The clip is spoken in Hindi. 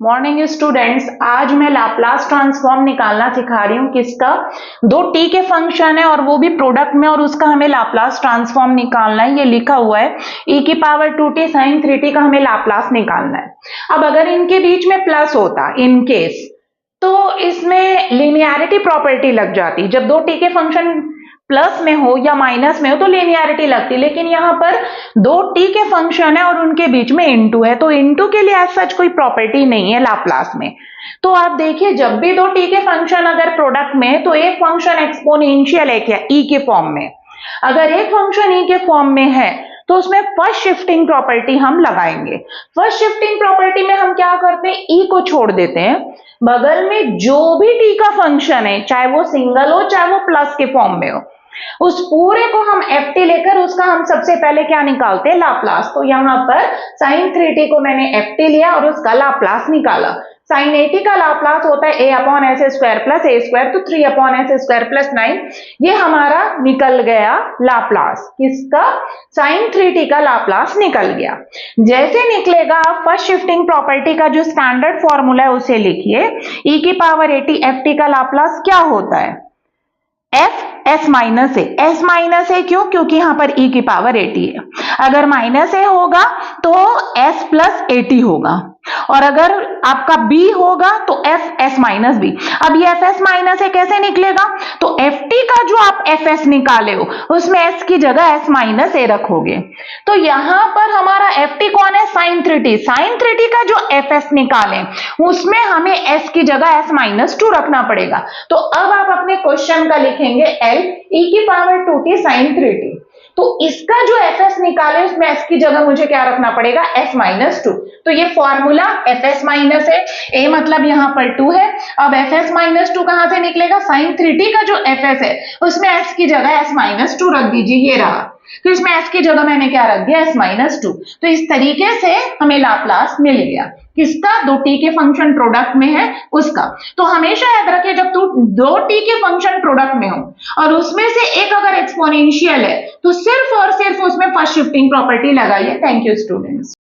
मॉर्निंग स्टूडेंट्स, आज मैं लाप्लास ट्रांसफॉर्म निकालना सिखा रही हूँ। किसका? दो टी के फंक्शन है और वो भी प्रोडक्ट में, और उसका हमें लाप्लास ट्रांसफॉर्म निकालना है। ये लिखा हुआ है e की पावर 2t sin 3t का हमें लाप्लास निकालना है। अब अगर इनके बीच में प्लस होता इन केस, तो इसमें लिनियरिटी प्रॉपर्टी लग जाती। जब दो टी के फंक्शन प्लस में हो या माइनस में हो तो लिनियरिटी लगती, लेकिन यहाँ पर दो टी के फंक्शन है और उनके बीच में इनटू है, तो इनटू के लिए एज सच कोई प्रॉपर्टी नहीं है लाप्लास में। तो आप देखिए, जब भी दो टी के फंक्शन अगर प्रोडक्ट में है तो एक फंक्शन एक्सपोनेंशियल है क्या ई के फॉर्म में, अगर एक फंक्शन ई के फॉर्म में है तो उसमें फर्स्ट शिफ्टिंग प्रॉपर्टी हम लगाएंगे। फर्स्ट शिफ्टिंग प्रॉपर्टी में हम क्या करते हैं, ई को छोड़ देते हैं, बगल में जो भी टी का फंक्शन है, चाहे वो सिंगल हो चाहे वो प्लस के फॉर्म में हो, उस पूरे को हम एफ टी लेकर उसका हम सबसे पहले क्या निकालते हैं, लाप्लास। तो यहां पर साइन 3t को मैंने एफ टी लिया और उसका लाप्लास निकाला। साइन 80 का लाप्लास होता है a upon S square plus A square, तो 3 अपॉन एस स्क्वायर प्लस 9। ये हमारा निकल गया लाप्लास। किसका? साइन 3t का लाप्लास निकल गया। जैसे निकलेगा, आप फर्स्ट शिफ्टिंग प्रॉपर्टी का जो स्टैंडर्ड फॉर्मूला है उसे लिखिए। e की पावर 80 एफ टी का लाप्लास क्या होता है? एफ एस माइनस ए। एस माइनस ए क्यों? क्योंकि यहां पर e की पावर 80 है। अगर माइनस ए होगा तो s प्लस 80 होगा, और अगर आपका b होगा तो एफ एस माइनस बी। अब ये एफ एस माइनस ए कैसे निकलेगा? तो एफ टी का जो आप एफ एस निकाले हो उसमें s की जगह s माइनस ए रखोगे। तो यहां पर हमारा एफ टी कौन है? Sign 3t। साइन 3t का जो एफ एस निकालें उसमें हमें s की जगह s माइनस 2 रखना पड़ेगा। तो अब आप अपने क्वेश्चन का लिखेंगे l e की पावर 2t sin 3t। तो इसका जो एफ एस निकाले उसमें s की जगह मुझे क्या रखना पड़ेगा? s minus 2। तो ये फॉर्मूला एफ एस माइनस है, a मतलब यहां पर 2 है। अब एफ एस माइनस 2 कहां से निकलेगा? साइन 3t का जो एफ एस है उसमें s की जगह s माइनस 2 रख दीजिए, ये रहा। तो इसमें s की जगह मैंने क्या रख दिया? s minus 2। तो इस तरीके से हमें लाप्लास मिल गया। किसका? दो टी के फंक्शन प्रोडक्ट में है उसका। तो हमेशा याद रखिए, जब दो टी के फंक्शन प्रोडक्ट में हो और उसमें से एक अगर एक्सपोनेंशियल है तो सिर्फ और सिर्फ उसमें फर्स्ट शिफ्टिंग प्रॉपर्टी लगाइए। Thank you students.